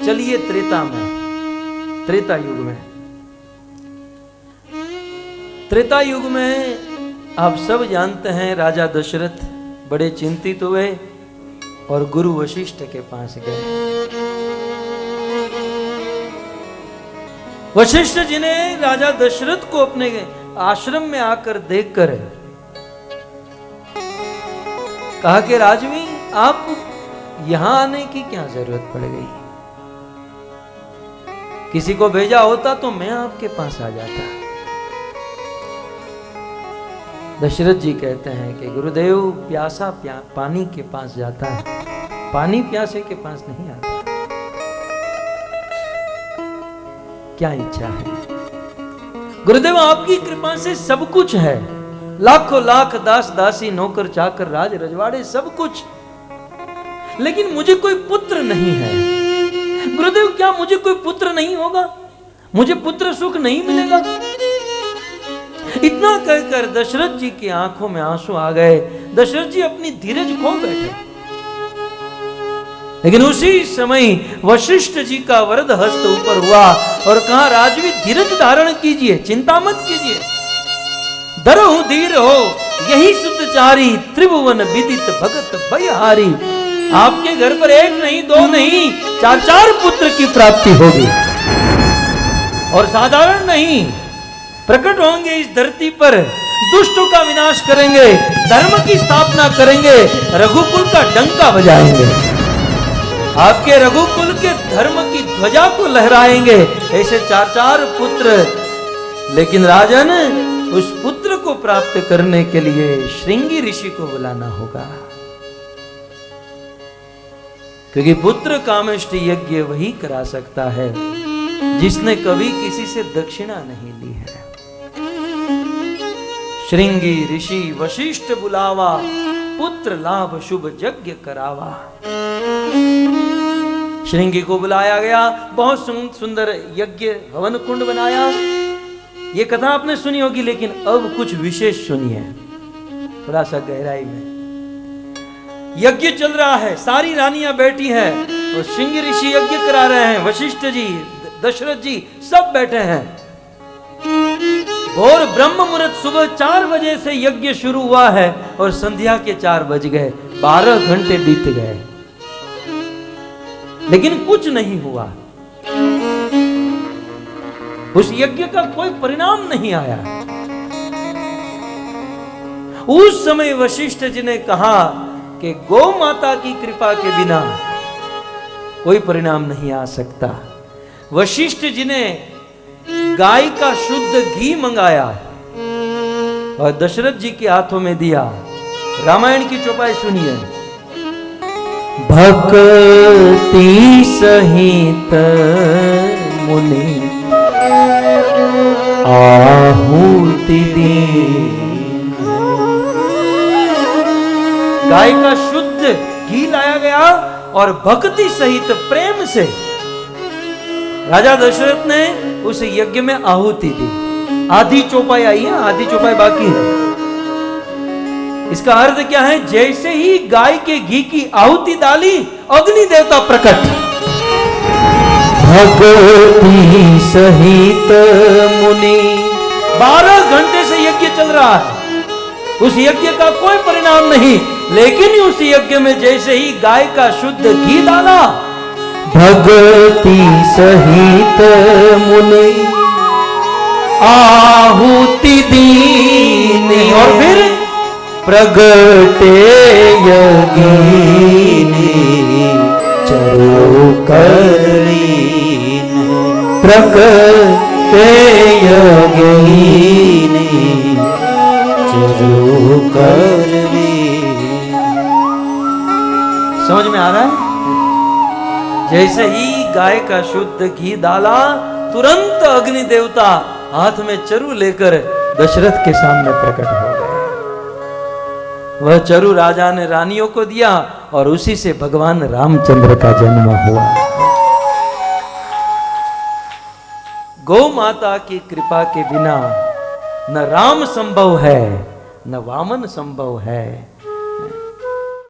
चलिए त्रेता में, त्रेता युग में। त्रेता युग में आप सब जानते हैं राजा दशरथ बड़े चिंतित हुए और गुरु वशिष्ठ के पास गए। वशिष्ठ जी ने राजा दशरथ को अपने आश्रम में आकर देखकर कहा कि राजवी, आप यहां आने की क्या जरूरत पड़ गई? किसी को भेजा होता तो मैं आपके पास आ जाता। दशरथ जी कहते हैं कि गुरुदेव, प्यासा पानी के पास जाता है, पानी प्यासे के पास नहीं आता। क्या इच्छा है? गुरुदेव, आपकी कृपा से सब कुछ है, लाखों लाख दास दासी नौकर चाकर राज रजवाड़े सब कुछ, लेकिन मुझे कोई पुत्र नहीं है। गुरुदेव, क्या मुझे कोई पुत्र नहीं होगा? मुझे पुत्र सुख नहीं मिलेगा? इतना कहकर दशरथ जी की आंखों में आंसू आ गए। दशरथ जी अपनी धीरज खो बैठे। लेकिन उसी समय वशिष्ठ जी का वरद हस्त ऊपर हुआ और कहा, राजवी धीरज धारण कीजिए, चिंता मत कीजिए। धरहु धीर हो यही सुतचारी, त्रिभुवन विदित भगत भयहारी। आपके घर पर एक नहीं, दो नहीं, चार चार पुत्र की प्राप्ति होगी और साधारण नहीं, प्रकट होंगे इस धरती पर, दुष्टों का विनाश करेंगे, धर्म की स्थापना करेंगे, रघुकुल का डंका बजाएंगे, आपके रघुकुल के धर्म की ध्वजा को लहराएंगे। ऐसे चार चार पुत्र। लेकिन राजन, उस पुत्र को प्राप्त करने के लिए श्रृंगी ऋषि को बुलाना होगा, क्योंकि पुत्र कामेष्टि यज्ञ वही करा सकता है जिसने कभी किसी से दक्षिणा नहीं ली है। श्रृंगी ऋषि वशिष्ठ बुलावा, पुत्र लाभ शुभ यज्ञ करावा। श्रृंगी को बुलाया गया, बहुत सुंदर यज्ञ हवन कुंड बनाया। ये कथा आपने सुनी होगी, लेकिन अब कुछ विशेष सुनिए, थोड़ा सा गहराई में। यज्ञ चल रहा है, सारी रानियां बैठी हैं और श्रृंगी ऋषि यज्ञ करा रहे हैं। वशिष्ठ जी, दशरथ जी सब बैठे हैं। और ब्रह्म मुहूर्त सुबह 4 बजे से यज्ञ शुरू हुआ है और संध्या के 4 बज गए, 12 घंटे बीत गए, लेकिन कुछ नहीं हुआ। उस यज्ञ का कोई परिणाम नहीं आया। उस समय वशिष्ठ जी ने कहा कि गौ माता की कृपा के बिना कोई परिणाम नहीं आ सकता। वशिष्ठ जी ने गाय का शुद्ध घी मंगाया और दशरथ जी के हाथों में दिया। रामायण की चौपाई सुनिए। भक्ति सहित मुनि आहुति दी। गाय का शुद्ध घी लाया गया और भक्ति सहित प्रेम से राजा दशरथ ने उस यज्ञ में आहुति दी। आधी चौपाई आई है, आधी चौपाई बाकी है। इसका अर्थ क्या है? जैसे ही गाय के घी की आहुति डाली, अग्नि देवता प्रकट। भक्ति सहित मुनि। 12 घंटे से यज्ञ चल रहा है, उस यज्ञ का कोई परिणाम नहीं, लेकिन उस यज्ञ में जैसे ही गाय का शुद्ध घी डाला, भक्ति सहित मुनि आहुति दीनी। और फिर प्रगटे यज्ञिनी चरो करलीन। प्रगटे यज्ञिनी चरो करलीन। समझ में आ रहा है? जैसे ही गाय का शुद्ध घी डाला, तुरंत अग्नि देवता हाथ में चरु लेकर दशरथ के सामने प्रकट हो गए। वह चरु राजा ने रानियों को दिया और उसी से भगवान रामचंद्र का जन्म हुआ। गौ माता की कृपा के बिना न राम संभव है, न वामन संभव है।